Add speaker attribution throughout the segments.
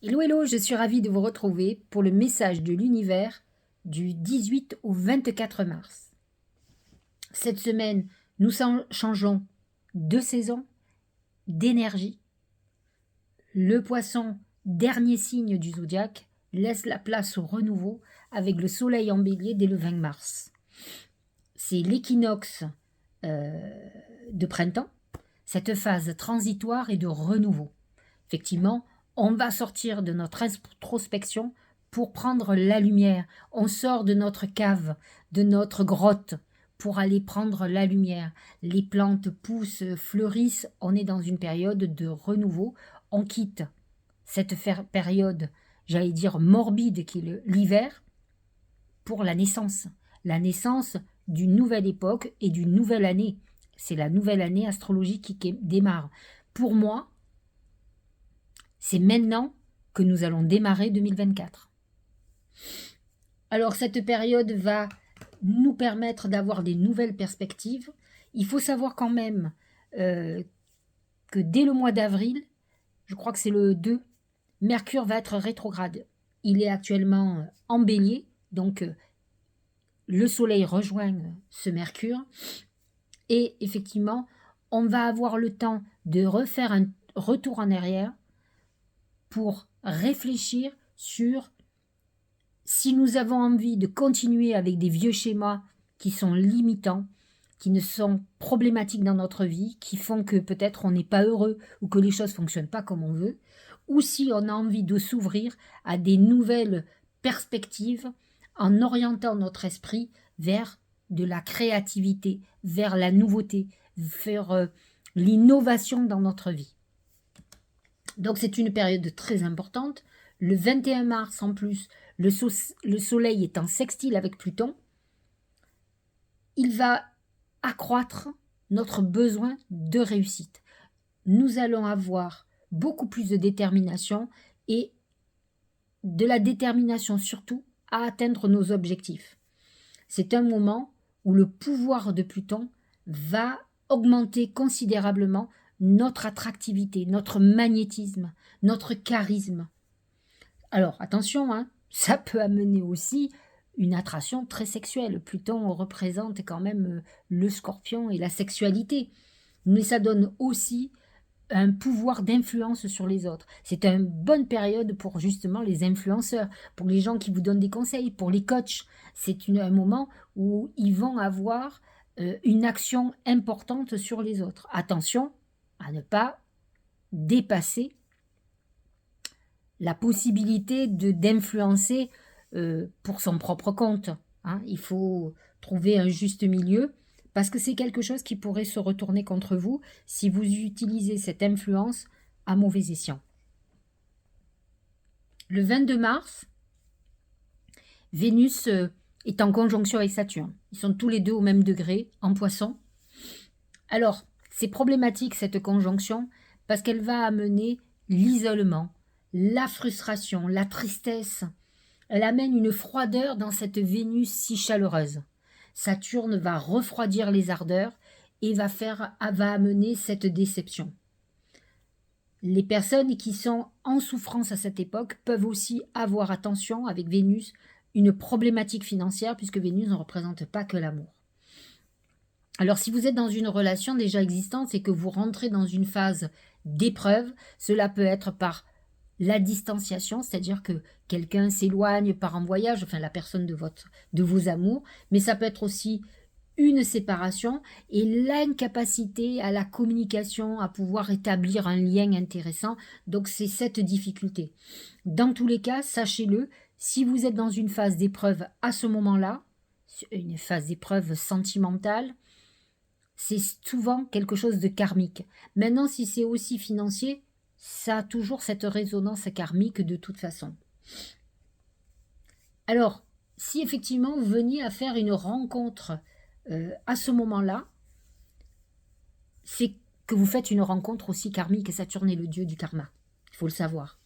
Speaker 1: Hello, hello, je suis ravie de vous retrouver pour le message de l'univers du 18 au 24 mars. Cette semaine, nous changeons de saison, d'énergie. Le poisson, dernier signe du zodiaque, laisse la place au renouveau avec le soleil en bélier dès le 20 mars. C'est l'équinoxe de printemps, cette phase transitoire et de renouveau. Effectivement, on va sortir de notre introspection pour prendre la lumière. On sort de notre cave, de notre grotte, pour aller prendre la lumière. Les plantes poussent, fleurissent. On est dans une période de renouveau. On quitte cette période, j'allais dire morbide, qui est l'hiver, pour la naissance. La naissance d'une nouvelle époque et d'une nouvelle année. C'est la nouvelle année astrologique qui démarre. Pour moi, c'est maintenant que nous allons démarrer 2024. Alors cette période va nous permettre d'avoir des nouvelles perspectives. Il faut savoir quand même que dès le mois d'avril, je crois que c'est le 2, Mercure va être rétrograde. Il est actuellement en bélier, donc le soleil rejoint ce Mercure. Et effectivement, on va avoir le temps de refaire un retour en arrière pour réfléchir sur si nous avons envie de continuer avec des vieux schémas qui sont limitants, qui ne sont problématiques dans notre vie, qui font que peut-être on n'est pas heureux ou que les choses ne fonctionnent pas comme on veut, ou si on a envie de s'ouvrir à des nouvelles perspectives en orientant notre esprit vers de la créativité, vers la nouveauté, vers l'innovation dans notre vie. Donc c'est une période très importante. Le 21 mars en plus, le soleil est en sextile avec Pluton. Il va accroître notre besoin de réussite. Nous allons avoir beaucoup plus de détermination et de la détermination surtout à atteindre nos objectifs. C'est un moment où le pouvoir de Pluton va augmenter considérablement notre attractivité, notre magnétisme, notre charisme. Alors attention, ça peut amener aussi une attraction très sexuelle. Pluton représente quand même le scorpion et la sexualité. Mais ça donne aussi un pouvoir d'influence sur les autres. C'est une bonne période pour justement les influenceurs, pour les gens qui vous donnent des conseils, pour les coachs. C'est un moment où ils vont avoir une action importante sur les autres. Attention à ne pas dépasser la possibilité d'influencer pour son propre compte. Il faut trouver un juste milieu parce que c'est quelque chose qui pourrait se retourner contre vous si vous utilisez cette influence à mauvais escient. Le 22 mars, Vénus est en conjonction avec Saturne. Ils sont tous les deux au même degré, en Poisson. Alors, c'est problématique cette conjonction parce qu'elle va amener l'isolement, la frustration, la tristesse. Elle amène une froideur dans cette Vénus si chaleureuse. Saturne va refroidir les ardeurs et va amener cette déception. Les personnes qui sont en souffrance à cette époque peuvent aussi avoir, attention, avec Vénus, une problématique financière puisque Vénus ne représente pas que l'amour. Alors si vous êtes dans une relation déjà existante et que vous rentrez dans une phase d'épreuve, cela peut être par la distanciation, c'est-à-dire que quelqu'un s'éloigne, part en voyage, enfin la personne de vos amours, mais ça peut être aussi une séparation et l'incapacité à la communication, à pouvoir établir un lien intéressant. Donc c'est cette difficulté. Dans tous les cas, sachez-le, si vous êtes dans une phase d'épreuve à ce moment-là, une phase d'épreuve sentimentale, c'est souvent quelque chose de karmique. Maintenant, si c'est aussi financier, ça a toujours cette résonance karmique de toute façon. Alors, si effectivement vous veniez à faire une rencontre à ce moment-là, c'est que vous faites une rencontre aussi karmique et Saturne est le dieu du karma. Il faut le savoir.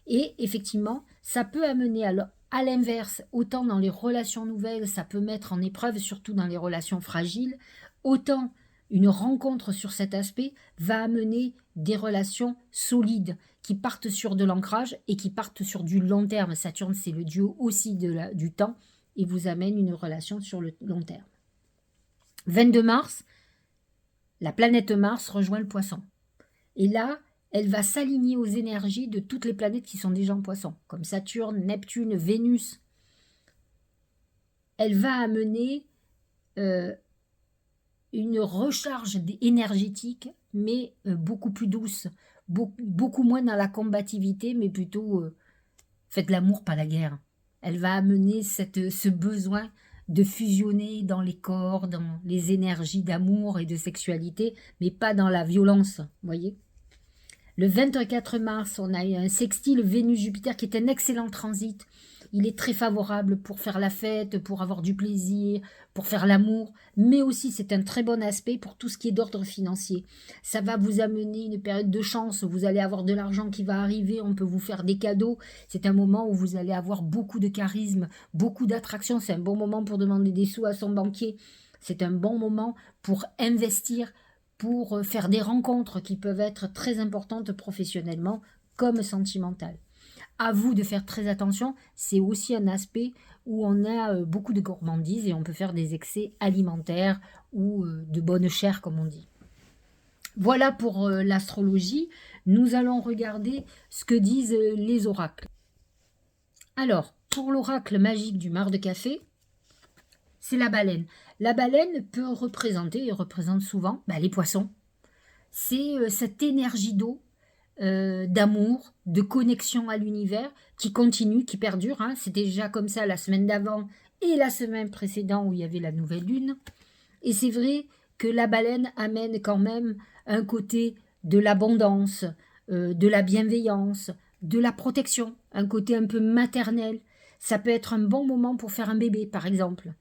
Speaker 1: Et effectivement, ça peut amener à l'inverse, autant dans les relations nouvelles, ça peut mettre en épreuve, surtout dans les relations fragiles, autant une rencontre sur cet aspect va amener des relations solides qui partent sur de l'ancrage et qui partent sur du long terme. Saturne, c'est le dieu aussi du temps et vous amène une relation sur le long terme. 22 mars, la planète Mars rejoint le Poisson. Et là, elle va s'aligner aux énergies de toutes les planètes qui sont déjà en Poisson, comme Saturne, Neptune, Vénus. Elle va amener une recharge énergétique, mais beaucoup plus douce, beaucoup moins dans la combativité, mais plutôt faites l'amour, pas la guerre. Elle va amener ce besoin de fusionner dans les corps, dans les énergies d'amour et de sexualité, mais pas dans la violence, voyez. Le 24 mars, on a eu un sextile Vénus-Jupiter qui est un excellent transit. Il est très favorable pour faire la fête, pour avoir du plaisir, pour faire l'amour, mais aussi c'est un très bon aspect pour tout ce qui est d'ordre financier. Ça va vous amener une période de chance, vous allez avoir de l'argent qui va arriver, on peut vous faire des cadeaux. C'est un moment où vous allez avoir beaucoup de charisme, beaucoup d'attraction. C'est un bon moment pour demander des sous à son banquier. C'est un bon moment pour investir, pour faire des rencontres qui peuvent être très importantes professionnellement comme sentimentales. À vous de faire très attention, c'est aussi un aspect où on a beaucoup de gourmandise et on peut faire des excès alimentaires ou de bonne chair comme on dit. Voilà pour l'astrologie. Nous allons regarder ce que disent les oracles. Alors, pour l'oracle magique du mar de café, c'est la baleine. La baleine peut représenter, et représente souvent, les poissons. C'est cette énergie d'eau, d'amour, de connexion à l'univers qui continue, qui perdure. C'était déjà comme ça la semaine d'avant et la semaine précédente où il y avait la nouvelle lune. Et c'est vrai que la baleine amène quand même un côté de l'abondance, de la bienveillance, de la protection, un côté un peu maternel. Ça peut être un bon moment pour faire un bébé, par exemple.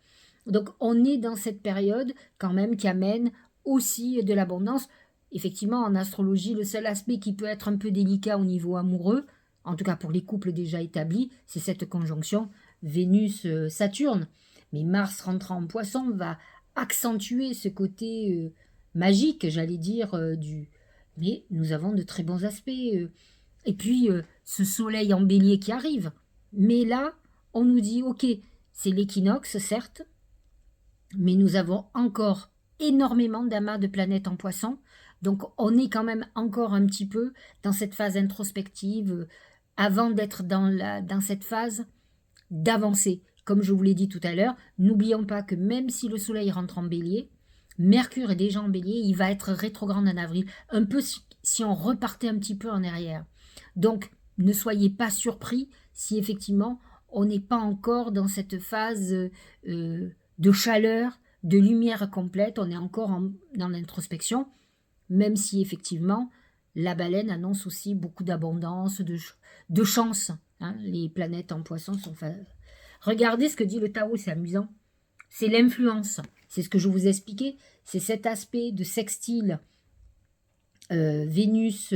Speaker 1: Donc on est dans cette période quand même qui amène aussi de l'abondance. Effectivement, en astrologie, le seul aspect qui peut être un peu délicat au niveau amoureux, en tout cas pour les couples déjà établis, c'est cette conjonction Vénus-Saturne. Mais Mars rentrant en Poisson va accentuer ce côté magique, j'allais dire, mais nous avons de très bons aspects. Et puis, ce soleil en bélier qui arrive. Mais là, on nous dit, ok, c'est l'équinoxe, certes, mais nous avons encore énormément d'amas de planètes en Poisson. Donc, on est quand même encore un petit peu dans cette phase introspective avant d'être dans cette phase d'avancer. Comme je vous l'ai dit tout à l'heure, n'oublions pas que même si le soleil rentre en bélier, Mercure est déjà en bélier, il va être rétrograde en avril. Un peu si on repartait un petit peu en arrière. Donc, ne soyez pas surpris si effectivement on n'est pas encore dans cette phase de chaleur, de lumière complète. On est encore dans l'introspection, même si effectivement la baleine annonce aussi beaucoup d'abondance, de chance. Les planètes en Poisson sont... Regardez ce que dit le Tao, c'est amusant. C'est l'influence. C'est ce que je vous ai expliqué. C'est cet aspect de sextile Vénus,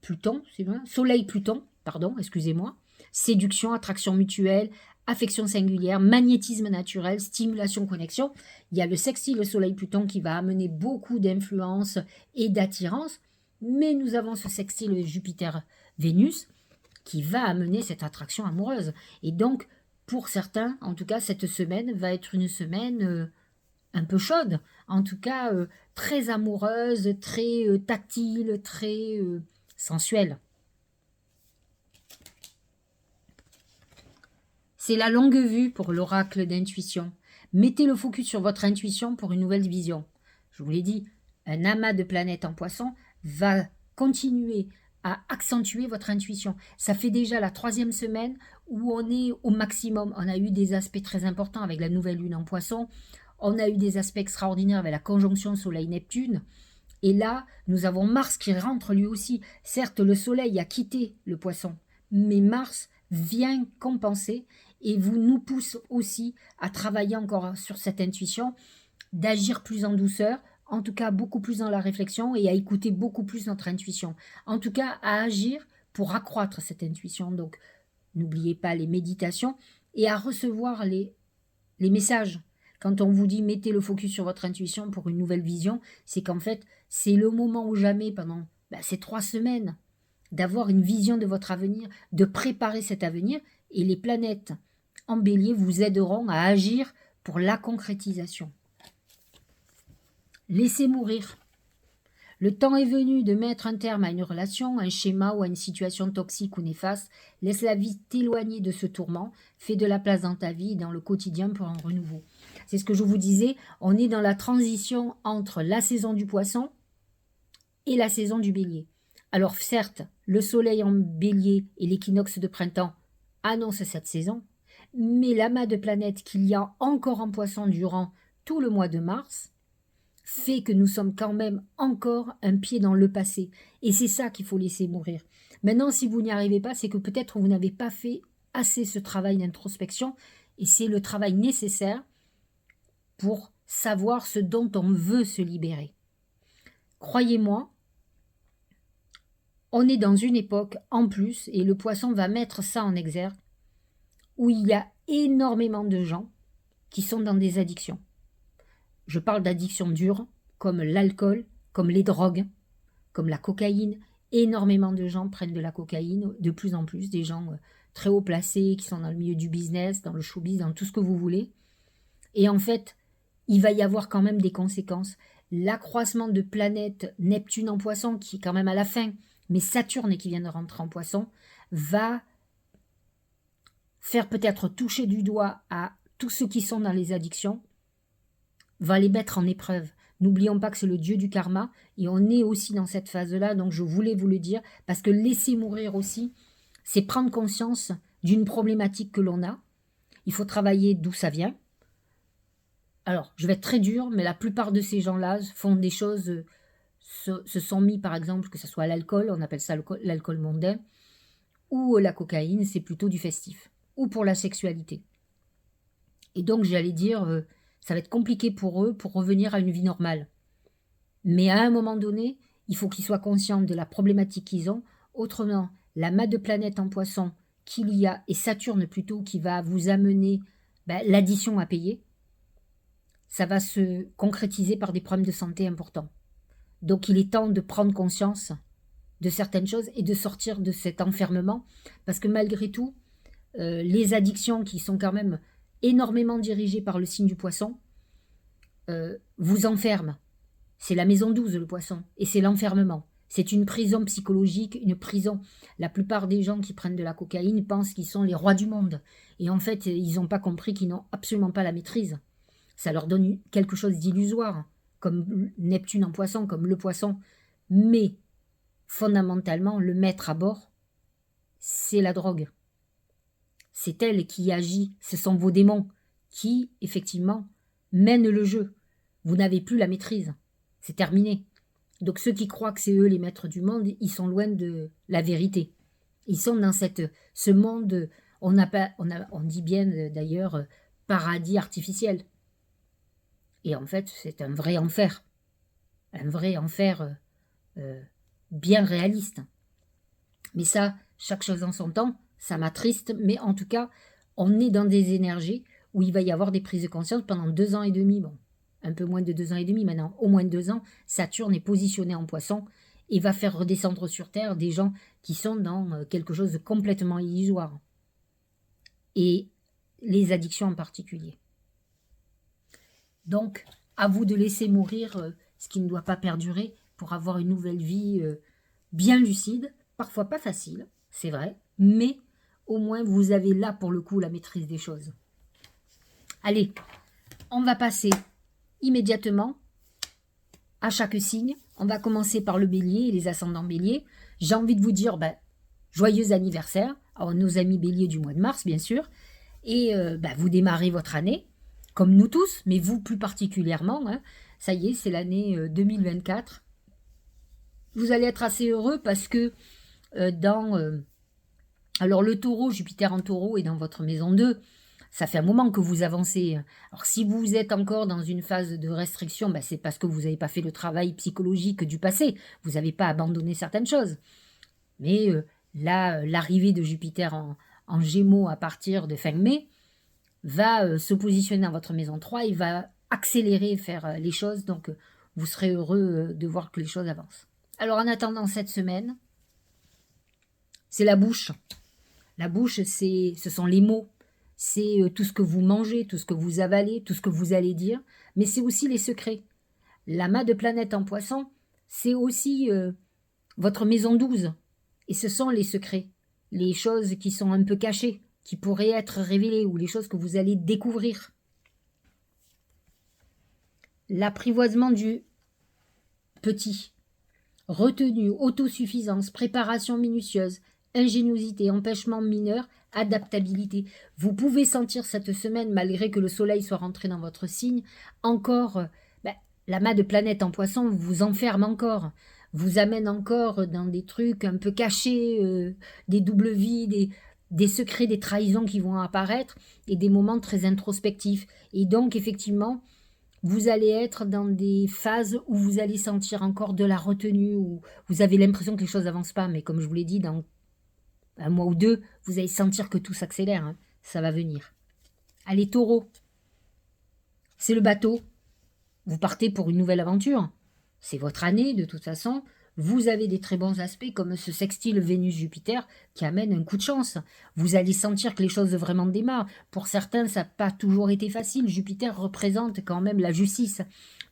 Speaker 1: Pluton, c'est vrai, Soleil Pluton, pardon, excusez-moi. Séduction, attraction mutuelle, affection singulière, magnétisme naturel, stimulation, connexion. Il y a le sextile, le Soleil Pluton qui va amener beaucoup d'influence et d'attirance. Mais nous avons ce sextile Jupiter-Vénus qui va amener cette attraction amoureuse. Et donc, pour certains, en tout cas, cette semaine va être une semaine un peu chaude, en tout cas très amoureuse, très tactile, très sensuelle. C'est la longue vue pour l'oracle d'intuition. Mettez le focus sur votre intuition pour une nouvelle vision. Je vous l'ai dit, un amas de planètes en Poisson va continuer à accentuer votre intuition. Ça fait déjà la 3e semaine où on est au maximum. On a eu des aspects très importants avec la nouvelle lune en Poisson. On a eu des aspects extraordinaires avec la conjonction Soleil-Neptune. Et là, nous avons Mars qui rentre lui aussi. Certes, le Soleil a quitté le Poisson, mais Mars vient compenser et nous pousse aussi à travailler encore sur cette intuition, d'agir plus en douceur, en tout cas beaucoup plus dans la réflexion et à écouter beaucoup plus notre intuition. En tout cas, à agir pour accroître cette intuition. Donc, n'oubliez pas les méditations et à recevoir les messages. Quand on vous dit mettez le focus sur votre intuition pour une nouvelle vision, c'est qu'en fait, c'est le moment ou jamais pendant ces 3 semaines d'avoir une vision de votre avenir, de préparer cet avenir, et les planètes en bélier vous aideront à agir pour la concrétisation. Laissez mourir. Le temps est venu de mettre un terme à une relation, un schéma ou à une situation toxique ou néfaste. Laisse la vie t'éloigner de ce tourment. Fais de la place dans ta vie et dans le quotidien pour un renouveau. C'est ce que je vous disais, on est dans la transition entre la saison du poisson et la saison du bélier. Alors certes, le soleil en bélier et l'équinoxe de printemps annoncent cette saison, mais l'amas de planètes qu'il y a encore en poisson durant tout le mois de mars fait que nous sommes quand même encore un pied dans le passé. Et c'est ça qu'il faut laisser mourir. Maintenant, si vous n'y arrivez pas, c'est que peut-être vous n'avez pas fait assez ce travail d'introspection, et c'est le travail nécessaire pour savoir ce dont on veut se libérer. Croyez-moi, on est dans une époque en plus, et le poisson va mettre ça en exergue, où il y a énormément de gens qui sont dans des addictions. Je parle d'addictions dures, comme l'alcool, comme les drogues, comme la cocaïne. Énormément de gens prennent de la cocaïne, de plus en plus, des gens très haut placés, qui sont dans le milieu du business, dans le showbiz, dans tout ce que vous voulez. Et en fait, il va y avoir quand même des conséquences. L'accroissement de planète Neptune en poisson, qui est quand même à la fin, mais Saturne qui vient de rentrer en poisson, va faire peut-être toucher du doigt à tous ceux qui sont dans les addictions, va les mettre en épreuve. N'oublions pas que c'est le dieu du karma, et on est aussi dans cette phase-là, donc je voulais vous le dire, parce que laisser mourir aussi, c'est prendre conscience d'une problématique que l'on a. Il faut travailler d'où ça vient. Alors, je vais être très dur, mais la plupart de ces gens-là font des choses, se sont mis par exemple, que ce soit l'alcool, on appelle ça l'alcool mondain, ou la cocaïne, c'est plutôt du festif, ou pour la sexualité. Et donc, j'allais dire, ça va être compliqué pour eux pour revenir à une vie normale. Mais à un moment donné, il faut qu'ils soient conscients de la problématique qu'ils ont. Autrement, la masse de planètes en poisson qu'il y a, et Saturne plutôt, qui va vous amener l'addition à payer, ça va se concrétiser par des problèmes de santé importants. Donc il est temps de prendre conscience de certaines choses et de sortir de cet enfermement, parce que malgré tout, les addictions qui sont quand même énormément dirigées par le signe du poisson, vous enferment. C'est la maison 12, le poisson, et c'est l'enfermement. C'est une prison psychologique, une prison. La plupart des gens qui prennent de la cocaïne pensent qu'ils sont les rois du monde. Et en fait, ils n'ont pas compris qu'ils n'ont absolument pas la maîtrise. Ça leur donne quelque chose d'illusoire, comme Neptune en poisson, comme le poisson. Mais, fondamentalement, le maître à bord, c'est la drogue. C'est elle qui agit, ce sont vos démons qui, effectivement, mènent le jeu. Vous n'avez plus la maîtrise. C'est terminé. Donc ceux qui croient que c'est eux les maîtres du monde, ils sont loin de la vérité. Ils sont dans ce monde, on dit bien d'ailleurs, paradis artificiel. Et en fait, c'est un vrai enfer. Un vrai enfer bien réaliste. Mais ça, chaque chose en son temps, ça m'attriste. Mais en tout cas, on est dans des énergies où il va y avoir des prises de conscience pendant 2 ans et demi. Bon, un peu moins de 2 ans et demi maintenant, au moins 2 ans, Saturne est positionné en poisson et va faire redescendre sur Terre des gens qui sont dans quelque chose de complètement illusoire. Et les addictions en particulier. Donc, à vous de laisser mourir ce qui ne doit pas perdurer pour avoir une nouvelle vie bien lucide, parfois pas facile, c'est vrai, mais au moins vous avez là pour le coup la maîtrise des choses. Allez, on va passer immédiatement à chaque signe. On va commencer par le bélier et les ascendants béliers. J'ai envie de vous dire joyeux anniversaire à nos amis béliers du mois de mars, bien sûr. Et vous démarrez votre année, comme nous tous, mais vous plus particulièrement. Ça y est, c'est l'année 2024. Vous allez être assez heureux parce que alors le taureau, Jupiter en taureau est dans votre maison 2. Ça fait un moment que vous avancez. Alors si vous êtes encore dans une phase de restriction, c'est parce que vous n'avez pas fait le travail psychologique du passé. Vous n'avez pas abandonné certaines choses. Mais là, l'arrivée de Jupiter en Gémeaux à partir de fin mai va se positionner dans votre maison 3, il va accélérer, faire les choses, donc vous serez heureux de voir que les choses avancent. Alors en attendant cette semaine, c'est la bouche. La bouche, ce sont les mots, c'est tout ce que vous mangez, tout ce que vous avalez, tout ce que vous allez dire, mais c'est aussi les secrets. L'amas de planètes en poisson, c'est aussi votre maison 12, et ce sont les secrets, les choses qui sont un peu cachées, qui pourraient être révélées, ou les choses que vous allez découvrir. L'apprivoisement du petit, retenue, autosuffisance, préparation minutieuse, ingéniosité, empêchement mineur, adaptabilité. Vous pouvez sentir cette semaine, malgré que le soleil soit rentré dans votre signe, encore, l'amas de planètes en poisson vous enferme encore, vous amène encore dans des trucs un peu cachés, des doubles vies, des secrets, des trahisons qui vont apparaître, et des moments très introspectifs. Et donc, effectivement, vous allez être dans des phases où vous allez sentir encore de la retenue, où vous avez l'impression que les choses n'avancent pas, mais comme je vous l'ai dit, dans un mois ou deux, vous allez sentir que tout s'accélère, hein. Ça va venir. Allez, taureau, c'est le bateau. Vous partez pour une nouvelle aventure. C'est votre année, de toute façon. Vous avez des très bons aspects, comme ce sextile Vénus-Jupiter, qui amène un coup de chance. Vous allez sentir que les choses vraiment démarrent. Pour certains, ça n'a pas toujours été facile. Jupiter représente quand même la justice.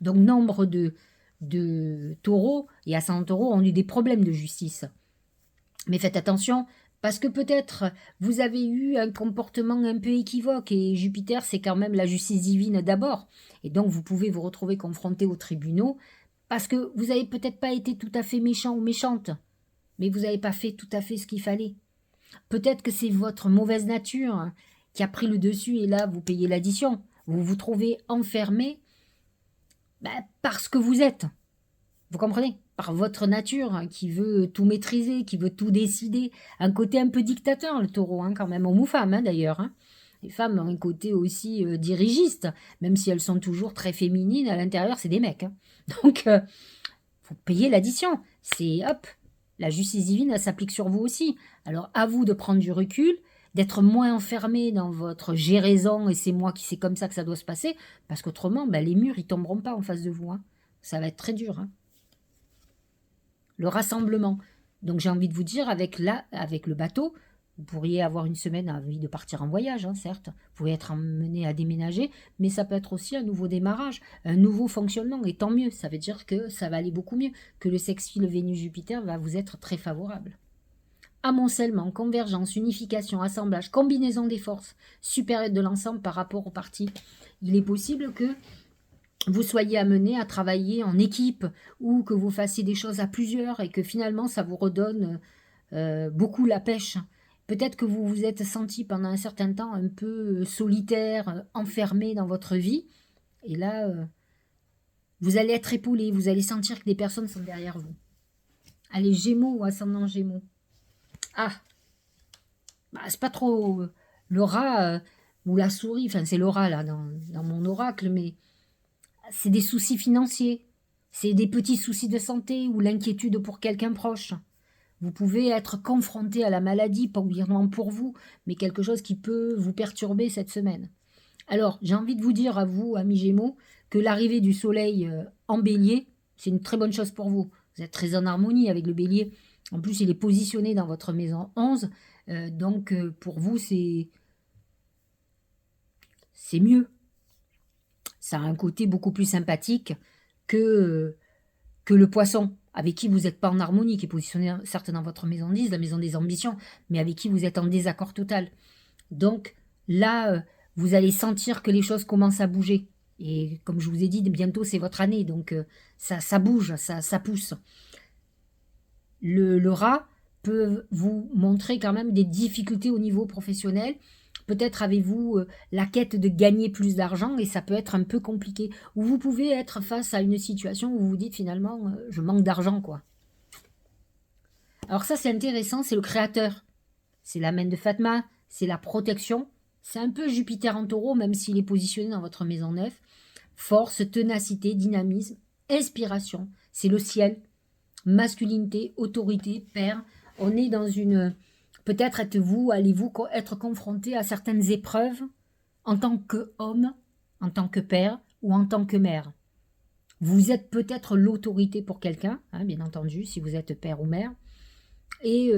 Speaker 1: Donc, nombre de taureaux et ascendants taureaux ont eu des problèmes de justice. Mais faites attention, parce que peut-être vous avez eu un comportement un peu équivoque, et Jupiter, c'est quand même la justice divine d'abord. Et donc, vous pouvez vous retrouver confronté aux tribunaux, parce que vous n'avez peut-être pas été tout à fait méchant ou méchante, mais vous n'avez pas fait tout à fait ce qu'il fallait. Peut-être que c'est votre mauvaise nature qui a pris le dessus, et là, vous payez l'addition. Vous vous trouvez enfermé parce que vous êtes. Vous comprenez? Par votre nature, qui veut tout maîtriser, qui veut tout décider. Un côté un peu dictateur, le taureau, quand même, homme ou femme, d'ailleurs. Les femmes ont un côté aussi dirigiste, même si elles sont toujours très féminines, à l'intérieur, c'est des mecs. Donc, faut payer l'addition. C'est, hop, la justice divine, elle s'applique sur vous aussi. Alors, à vous de prendre du recul, d'être moins enfermé dans votre « j'ai raison et c'est moi qui sais comme ça que ça doit se passer », parce qu'autrement, les murs, ils tomberont pas en face de vous. Ça va être très dur. Le rassemblement. Donc j'ai envie de vous dire, avec le bateau, vous pourriez avoir une semaine envie de partir en voyage, certes. Vous pouvez être emmené à déménager, mais ça peut être aussi un nouveau démarrage, un nouveau fonctionnement, et tant mieux. Ça veut dire que ça va aller beaucoup mieux, que le sextile Vénus-Jupiter va vous être très favorable. Amoncellement, convergence, unification, assemblage, combinaison des forces, supérieure de l'ensemble par rapport aux parties. Il est possible que vous soyez amené à travailler en équipe, ou que vous fassiez des choses à plusieurs et que finalement ça vous redonne beaucoup la pêche. Peut-être que vous vous êtes senti pendant un certain temps un peu solitaire, enfermé dans votre vie, et là vous allez être épaulé, vous allez sentir que des personnes sont derrière vous. Allez, Gémeaux ou ascendant Gémeaux. Ah, c'est pas trop le rat ou la souris, enfin c'est le rat là dans mon oracle, mais c'est des soucis financiers, c'est des petits soucis de santé ou l'inquiétude pour quelqu'un proche. Vous pouvez être confronté à la maladie, pas obligatoirement pour vous, mais quelque chose qui peut vous perturber cette semaine. Alors, j'ai envie de vous dire à vous, amis Gémeaux, que l'arrivée du soleil en bélier, c'est une très bonne chose pour vous. Vous êtes très en harmonie avec le bélier. En plus, il est positionné dans votre maison 11. Donc, pour vous, c'est mieux. Ça a un côté beaucoup plus sympathique que le poisson, avec qui vous n'êtes pas en harmonie, qui est positionné certes dans votre maison 10, la maison des ambitions, mais avec qui vous êtes en désaccord total. Donc là, vous allez sentir que les choses commencent à bouger. Et comme je vous ai dit, bientôt c'est votre année, donc ça bouge, ça pousse. Le rat peut vous montrer quand même des difficultés au niveau professionnel. Peut-être avez-vous la quête de gagner plus d'argent, et ça peut être un peu compliqué. Ou vous pouvez être face à une situation où vous vous dites finalement je manque d'argent, quoi. Alors ça, c'est intéressant, c'est le créateur. C'est la main de Fatma, c'est la protection. C'est un peu Jupiter en taureau, même s'il est positionné dans votre maison 9. Force, ténacité, dynamisme, inspiration. C'est le ciel. Masculinité, autorité, père. On est dans une... Peut-être allez-vous être confronté à certaines épreuves en tant qu'homme, en tant que père ou en tant que mère. Vous êtes peut-être l'autorité pour quelqu'un, hein, bien entendu, si vous êtes père ou mère, et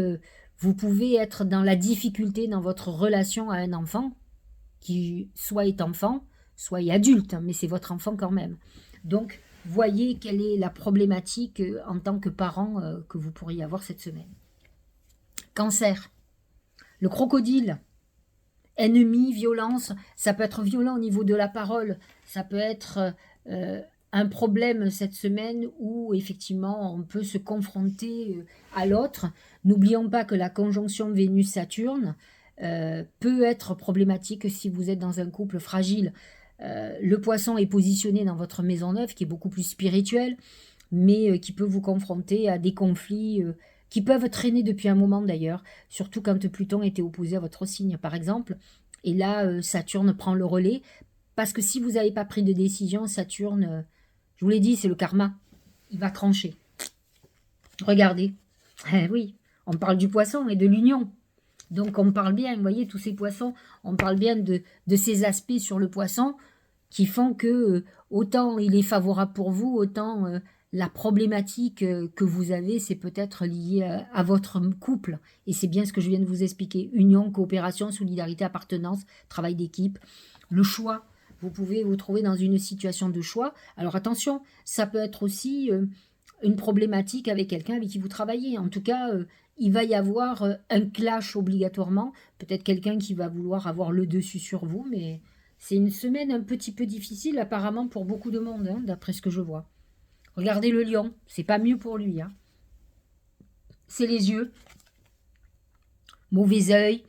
Speaker 1: vous pouvez être dans la difficulté dans votre relation à un enfant, qui soit est enfant, soit est adulte, hein, mais c'est votre enfant quand même. Donc, voyez quelle est la problématique en tant que parent que vous pourriez avoir cette semaine. Cancer. Le crocodile. Ennemi, violence, ça peut être violent au niveau de la parole, ça peut être un problème cette semaine où effectivement on peut se confronter à l'autre. N'oublions pas que la conjonction Vénus-Saturne peut être problématique si vous êtes dans un couple fragile. Le poisson est positionné dans votre maison neuve qui est beaucoup plus spirituelle, mais qui peut vous confronter à des conflits qui peuvent traîner depuis un moment d'ailleurs, surtout quand Pluton était opposé à votre signe par exemple. Et là, Saturne prend le relais, parce que si vous n'avez pas pris de décision, Saturne, je vous l'ai dit, c'est le karma, il va trancher. Regardez, oui, on parle du poisson et de l'union. Donc on parle bien, vous voyez, tous ces poissons, on parle bien de ces aspects sur le poisson qui font que autant il est favorable pour vous, autant la problématique que vous avez, c'est peut-être lié à votre couple. Et c'est bien ce que je viens de vous expliquer. Union, coopération, solidarité, appartenance, travail d'équipe, le choix. Vous pouvez vous trouver dans une situation de choix. Alors attention, ça peut être aussi une problématique avec quelqu'un avec qui vous travaillez. En tout cas, il va y avoir un clash obligatoirement. Peut-être quelqu'un qui va vouloir avoir le dessus sur vous, mais c'est une semaine un petit peu difficile apparemment pour beaucoup de monde, hein, d'après ce que je vois. Regardez le lion, c'est pas mieux pour lui. Hein. C'est les yeux. Mauvais œil.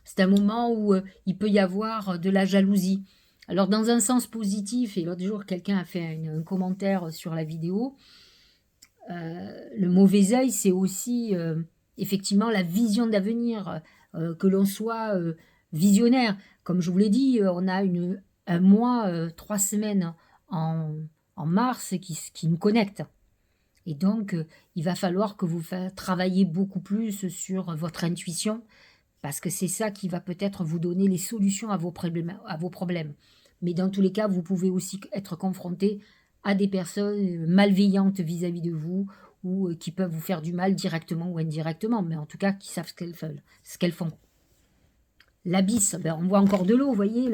Speaker 1: C'est un moment où il peut y avoir de la jalousie. Alors dans un sens positif, et l'autre jour quelqu'un a fait un commentaire sur la vidéo, le mauvais œil c'est aussi effectivement la vision d'avenir, que l'on soit visionnaire. Comme je vous l'ai dit, on a un mois, 3 semaines en mars qui nous connectent. Et donc, il va falloir que vous travaillez beaucoup plus sur votre intuition, parce que c'est ça qui va peut-être vous donner les solutions à vos problèmes. Mais dans tous les cas, vous pouvez aussi être confronté à des personnes malveillantes vis-à-vis de vous, ou qui peuvent vous faire du mal directement ou indirectement, mais en tout cas qui savent ce qu'elles font. L'abysse, ben, on voit encore de l'eau, vous voyez,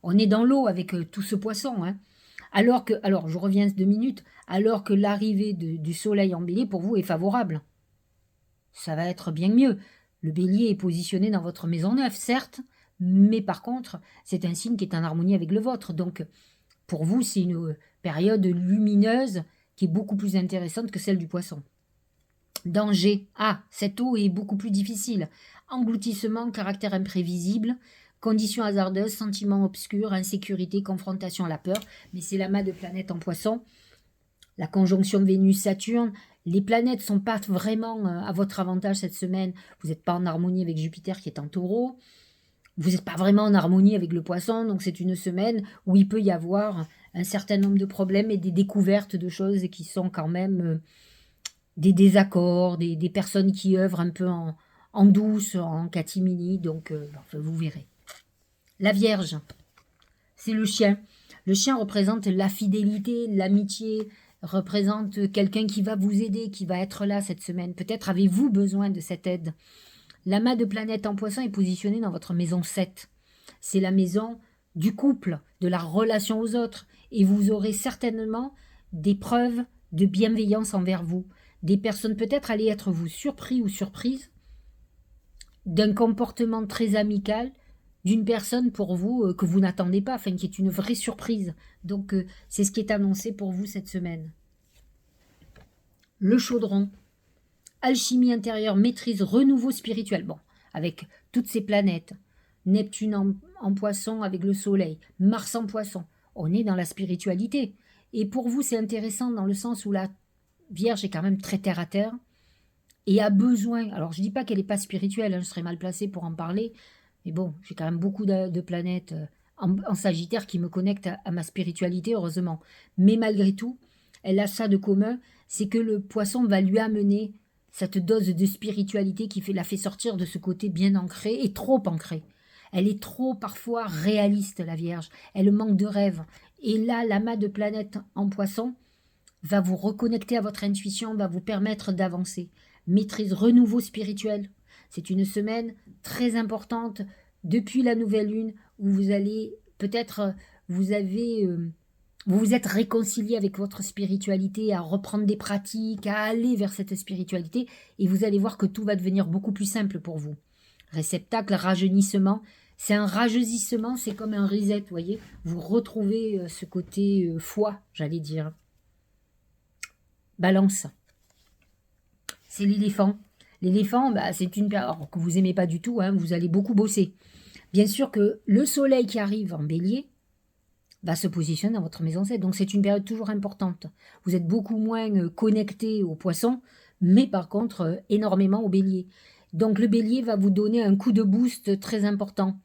Speaker 1: on est dans l'eau avec tout ce poisson. Hein. Alors, je reviens 2 minutes, alors que l'arrivée du soleil en bélier pour vous est favorable. Ça va être bien mieux. Le bélier est positionné dans votre maison neuve, certes, mais par contre, c'est un signe qui est en harmonie avec le vôtre. Donc, pour vous, c'est une période lumineuse qui est beaucoup plus intéressante que celle du poisson. Danger. Ah, cette eau est beaucoup plus difficile. Engloutissement, caractère imprévisible, conditions hasardeuses, sentiments obscurs, insécurité, confrontation à la peur. Mais c'est l'amas de planètes en poisson. La conjonction Vénus-Saturne. Les planètes ne sont pas vraiment à votre avantage cette semaine. Vous n'êtes pas en harmonie avec Jupiter qui est en taureau. Vous n'êtes pas vraiment en harmonie avec le poisson. Donc c'est une semaine où il peut y avoir un certain nombre de problèmes et des découvertes de choses qui sont quand même des désaccords, des personnes qui œuvrent un peu en douce, en catimini. Donc vous verrez. La Vierge, c'est le chien. Le chien représente la fidélité, l'amitié, représente quelqu'un qui va vous aider, qui va être là cette semaine. Peut-être avez-vous besoin de cette aide. L'amas de planètes en poisson est positionné dans votre maison 7. C'est la maison du couple, de la relation aux autres. Et vous aurez certainement des preuves de bienveillance envers vous. Des personnes peut-être allez être vous surpris ou surprise d'un comportement très amical d'une personne pour vous que vous n'attendez pas, enfin qui est une vraie surprise. Donc c'est ce qui est annoncé pour vous cette semaine. Le chaudron, alchimie intérieure, maîtrise, renouveau spirituel. Bon, avec toutes ces planètes, Neptune en poisson avec le soleil, Mars en poisson, on est dans la spiritualité. Et pour vous c'est intéressant dans le sens où la Vierge est quand même très terre à terre et a besoin, alors je ne dis pas qu'elle n'est pas spirituelle, hein, je serais mal placée pour en parler, mais bon, j'ai quand même beaucoup de planètes en Sagittaire qui me connectent à ma spiritualité, heureusement. Mais malgré tout, elle a ça de commun, c'est que le poisson va lui amener cette dose de spiritualité qui la fait sortir de ce côté bien ancré et trop ancré. Elle est trop parfois réaliste, la Vierge. Elle manque de rêve. Et là, l'amas de planètes en Poisson va vous reconnecter à votre intuition, va vous permettre d'avancer. Maîtrise, renouveau spirituel. C'est une semaine très importante depuis la nouvelle lune où vous allez peut-être vous vous êtes réconcilié avec votre spiritualité, à reprendre des pratiques, à aller vers cette spiritualité, et vous allez voir que tout va devenir beaucoup plus simple pour vous. Réceptacle, rajeunissement, c'est un rajeunissement, c'est comme un reset, vous voyez. Vous retrouvez ce côté foi, j'allais dire. Balance, c'est l'éléphant. L'éléphant, bah, c'est une période que vous n'aimez pas du tout, hein, vous allez beaucoup bosser. Bien sûr que le soleil qui arrive en bélier va se positionner dans votre maison 7, donc c'est une période toujours importante. Vous êtes beaucoup moins connecté aux poissons, mais par contre énormément au bélier. Donc le bélier va vous donner un coup de boost très important.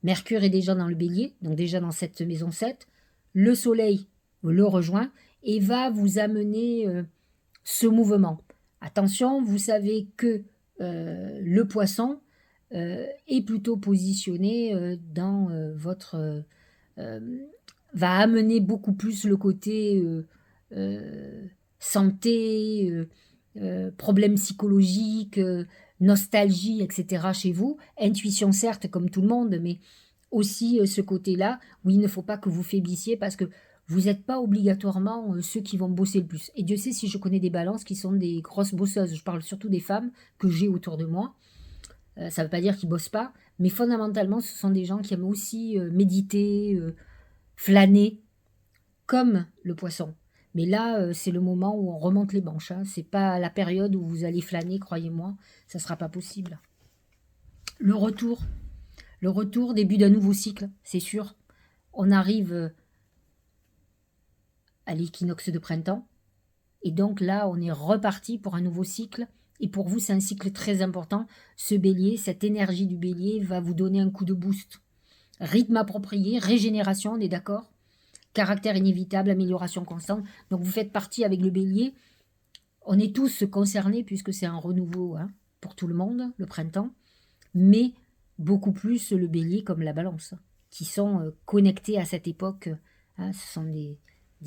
Speaker 1: Mercure est déjà dans le bélier, donc déjà dans cette maison 7. Le soleil le rejoint et va vous amener ce mouvement. Attention, vous savez que le poisson est plutôt positionné dans votre... va amener beaucoup plus le côté santé, problèmes psychologiques, nostalgie, etc. chez vous. Intuition certes, comme tout le monde, mais aussi ce côté-là où il ne faut pas que vous faiblissiez parce que vous n'êtes pas obligatoirement ceux qui vont bosser le plus. Et Dieu sait si je connais des balances qui sont des grosses bosseuses. Je parle surtout des femmes que j'ai autour de moi. Ça ne veut pas dire qu'ils ne bossent pas, mais fondamentalement, ce sont des gens qui aiment aussi méditer, flâner, comme le poisson. Mais là, c'est le moment où on remonte les manches. Hein. Ce n'est pas la période où vous allez flâner, croyez-moi, ça ne sera pas possible. Le retour, début d'un nouveau cycle, c'est sûr. On arrive à l'équinoxe de printemps, et donc là, on est reparti pour un nouveau cycle. Et pour vous, c'est un cycle très important. Ce bélier, cette énergie du bélier va vous donner un coup de boost. Rythme approprié, régénération, on est d'accord? Caractère inévitable, amélioration constante. Donc vous faites partie avec le bélier. On est tous concernés puisque c'est un renouveau hein, pour tout le monde, le printemps. Mais beaucoup plus le bélier comme la balance, qui sont connectés à cette époque. Hein, ce sont des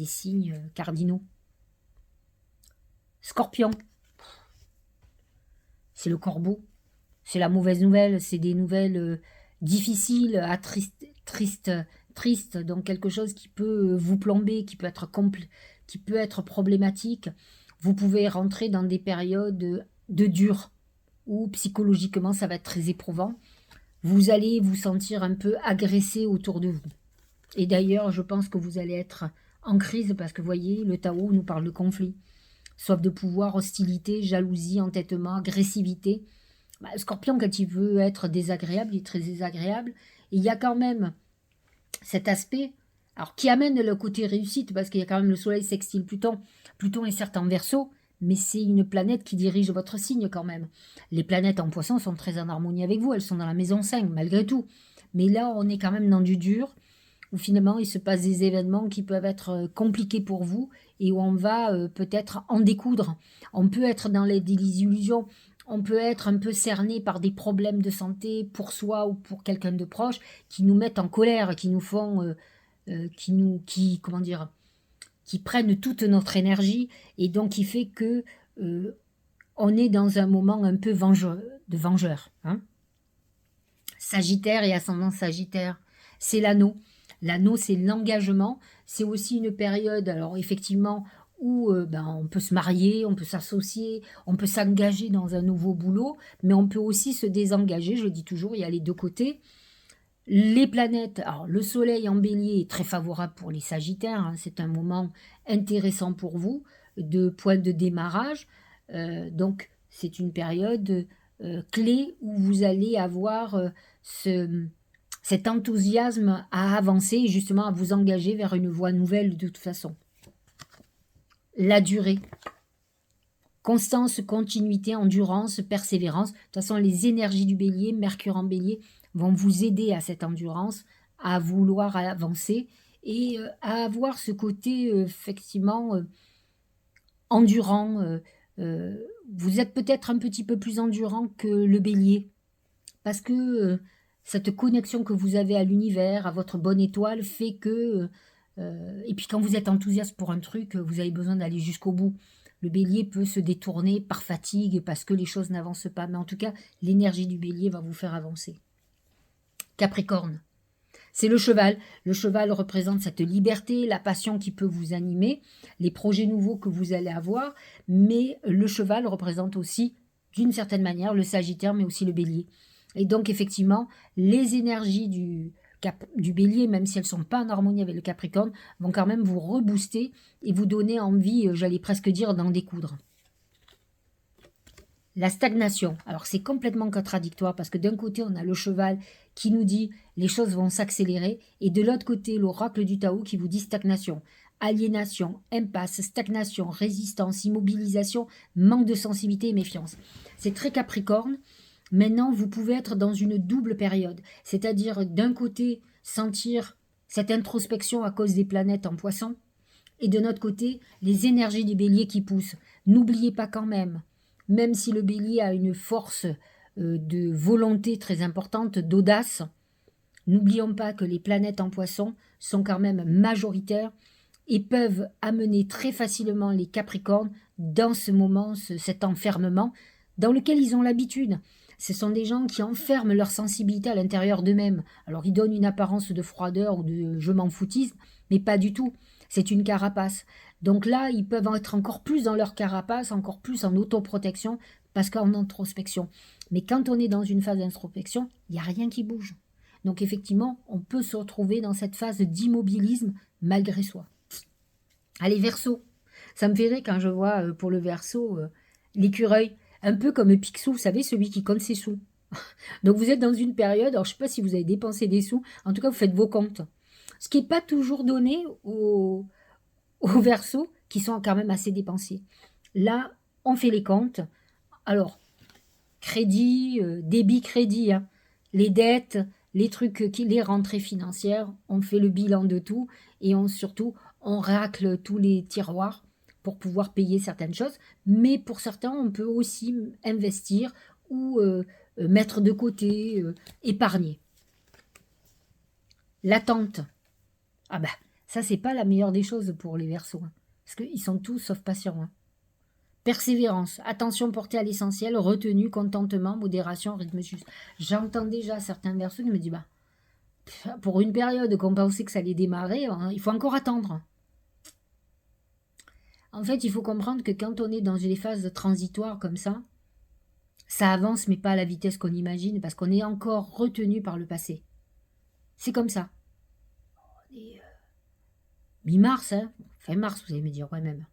Speaker 1: signes cardinaux. Scorpion, c'est le corbeau. C'est la mauvaise nouvelle, c'est des nouvelles difficiles, tristes, donc quelque chose qui peut vous plomber, qui peut être problématique. Vous pouvez rentrer dans des périodes de dur, où psychologiquement ça va être très éprouvant. Vous allez vous sentir un peu agressé autour de vous. Et d'ailleurs, je pense que vous allez être en crise parce que vous voyez, le Tao nous parle de conflit. Soif de pouvoir, hostilité, jalousie, entêtement, agressivité. Le Scorpion, quand il veut être désagréable, il est très désagréable. Et il y a quand même cet aspect, alors qui amène le côté réussite, parce qu'il y a quand même le Soleil sextile Pluton. Pluton est certes en Verseau, mais c'est une planète qui dirige votre signe quand même. Les planètes en Poisson sont très en harmonie avec vous, elles sont dans la maison 5, malgré tout. Mais là, on est quand même dans du dur, où finalement il se passe des événements qui peuvent être compliqués pour vous et où on va peut-être en découdre. On peut être dans des illusions, on peut être un peu cerné par des problèmes de santé pour soi ou pour quelqu'un de proche qui nous mettent en colère, qui nous font, qui prennent toute notre énergie et donc qui fait que on est dans un moment un peu de vengeur. Hein. Sagittaire et ascendant Sagittaire, c'est l'anneau. L'anneau, c'est l'engagement. C'est aussi une période, alors effectivement, où on peut se marier, on peut s'associer, on peut s'engager dans un nouveau boulot, mais on peut aussi se désengager. Je le dis toujours, il y a les deux côtés. Les planètes, alors le soleil en bélier est très favorable pour les sagittaires, hein, c'est un moment intéressant pour vous, de point de démarrage. Donc c'est une période clé où vous allez avoir cet enthousiasme à avancer et justement à vous engager vers une voie nouvelle de toute façon. La durée. Constance, continuité, endurance, persévérance. De toute façon, les énergies du bélier, Mercure en bélier, vont vous aider à cette endurance, à vouloir avancer et à avoir ce côté effectivement endurant. Vous êtes peut-être un petit peu plus endurant que le bélier parce que cette connexion que vous avez à l'univers, à votre bonne étoile, fait que... et puis quand vous êtes enthousiaste pour un truc, vous avez besoin d'aller jusqu'au bout. Le bélier peut se détourner par fatigue parce que les choses n'avancent pas. Mais en tout cas, l'énergie du bélier va vous faire avancer. Capricorne, c'est le cheval. Le cheval représente cette liberté, la passion qui peut vous animer, les projets nouveaux que vous allez avoir. Mais le cheval représente aussi, d'une certaine manière, le sagittaire, mais aussi le bélier. Et donc, effectivement, les énergies du bélier, même si elles ne sont pas en harmonie avec le capricorne, vont quand même vous rebooster et vous donner envie, j'allais presque dire, d'en découdre. La stagnation, alors c'est complètement contradictoire parce que d'un côté on a le cheval qui nous dit les choses vont s'accélérer et de l'autre côté l'oracle du Tao qui vous dit stagnation, aliénation, impasse, stagnation, résistance, immobilisation, manque de sensibilité et méfiance. C'est très capricorne. Maintenant vous pouvez être dans une double période, c'est-à-dire d'un côté sentir cette introspection à cause des planètes en poisson et de notre côté les énergies du bélier qui poussent. N'oubliez pas quand même si le bélier a une force de volonté très importante, d'audace, n'oublions pas que les planètes en poisson sont quand même majoritaires et peuvent amener très facilement les capricornes dans ce moment, cet enfermement dans lequel ils ont l'habitude. Ce sont des gens qui enferment leur sensibilité à l'intérieur d'eux-mêmes. Alors ils donnent une apparence de froideur ou de je m'en foutisme, mais pas du tout. C'est une carapace. Donc là, ils peuvent être encore plus dans leur carapace, encore plus en autoprotection, parce qu'en introspection. Mais quand on est dans une phase d'introspection, il n'y a rien qui bouge. Donc effectivement, on peut se retrouver dans cette phase d'immobilisme malgré soi. Allez, Verseau. Ça me fait rire quand je vois pour le Verseau l'écureuil, un peu comme Picsou, vous savez, celui qui compte ses sous. Donc vous êtes dans une période, alors je ne sais pas si vous avez dépensé des sous, en tout cas vous faites vos comptes. Ce qui n'est pas toujours donné aux Verseaux, qui sont quand même assez dépensiers. Là, on fait les comptes. Alors, crédit, débit, crédit, hein. Les dettes, les trucs, les rentrées financières, on fait le bilan de tout et surtout, on racle tous les tiroirs pour pouvoir payer certaines choses. Mais pour certains, on peut aussi investir ou mettre de côté, épargner. L'attente. Ah bah, ça, c'est pas la meilleure des choses pour les Verseaux. Hein, parce qu'ils sont tous sauf patients. Hein. Persévérance, attention portée à l'essentiel, retenue, contentement, modération, rythme juste. J'entends déjà certains Verseaux qui me disent, bah, pour une période qu'on pensait que ça allait démarrer, hein, il faut encore attendre. En fait, il faut comprendre que quand on est dans des phases transitoires comme ça avance, mais pas à la vitesse qu'on imagine, parce qu'on est encore retenu par le passé. C'est comme ça. On est mi-mars, hein, fin mars, vous allez me dire, ouais même.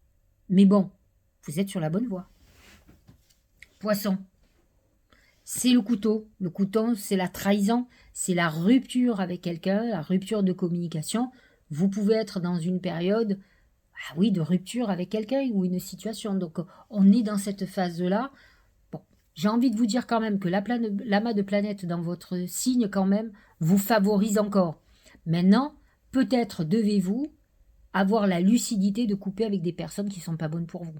Speaker 1: Mais bon, vous êtes sur la bonne voie. Poisson. C'est le couteau. Le couteau, c'est la trahison, c'est la rupture avec quelqu'un, la rupture de communication. Vous pouvez être dans une période, ah oui, de rupture avec quelqu'un ou une situation. Donc, on est dans cette phase-là. Bon, j'ai envie de vous dire quand même que l'amas de planètes dans votre signe, quand même, vous favorise encore. Maintenant, peut-être devez-vous avoir la lucidité de couper avec des personnes qui ne sont pas bonnes pour vous.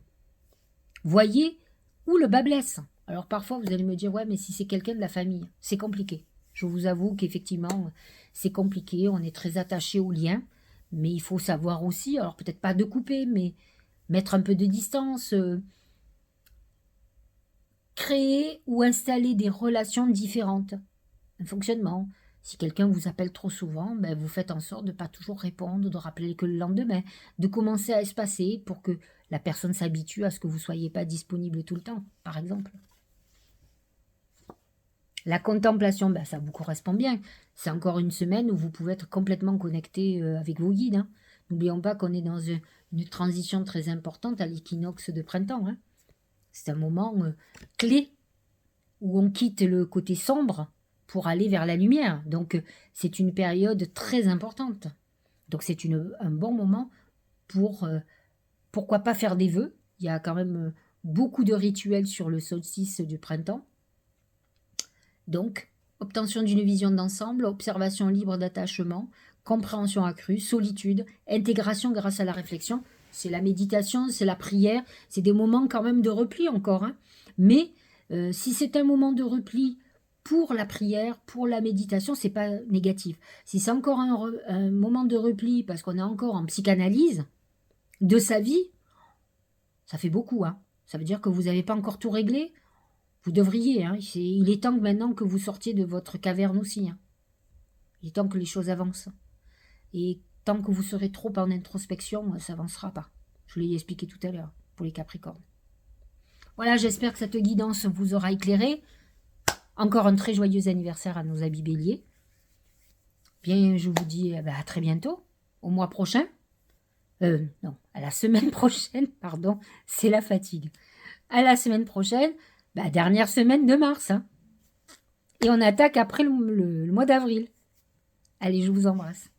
Speaker 1: Voyez où le bas blesse. Alors parfois vous allez me dire ouais mais si c'est quelqu'un de la famille, c'est compliqué. Je vous avoue qu'effectivement c'est compliqué, on est très attaché aux liens, mais il faut savoir aussi, alors peut-être pas de couper, mais mettre un peu de distance, créer ou installer des relations différentes, un fonctionnement. Si quelqu'un vous appelle trop souvent, ben vous faites en sorte de ne pas toujours répondre, de rappeler que le lendemain, de commencer à espacer pour que la personne s'habitue à ce que vous ne soyez pas disponible tout le temps, par exemple. La contemplation, ben ça vous correspond bien. C'est encore une semaine où vous pouvez être complètement connecté avec vos guides. Hein. N'oublions pas qu'on est dans une transition très importante à l'équinoxe de printemps. Hein. C'est un moment clé où on quitte le côté sombre pour aller vers la lumière. Donc, c'est une période très importante. Donc, c'est un bon moment pour, pourquoi pas faire des vœux. Il y a quand même beaucoup de rituels sur le solstice du printemps. Donc, obtention d'une vision d'ensemble, observation libre d'attachement, compréhension accrue, solitude, intégration grâce à la réflexion. C'est la méditation, c'est la prière, c'est des moments quand même de repli encore. Hein. Mais si c'est un moment de repli pour la prière, pour la méditation, c'est pas négatif. Si c'est encore un moment de repli, parce qu'on est encore en psychanalyse de sa vie, ça fait beaucoup, hein. Ça veut dire que vous n'avez pas encore tout réglé. Vous devriez, hein. Il est temps maintenant que vous sortiez de votre caverne aussi, hein. Il est temps que les choses avancent. Et tant que vous serez trop en introspection, ça n'avancera pas. Je l'ai expliqué tout à l'heure pour les Capricornes. Voilà, j'espère que cette guidance vous aura éclairé. Encore un très joyeux anniversaire à nos amis béliers. Bien, je vous dis à très bientôt, au mois prochain. Non, à la semaine prochaine, pardon, c'est la fatigue. À la semaine prochaine, dernière semaine de mars. Hein. Et on attaque après le mois d'avril. Allez, je vous embrasse.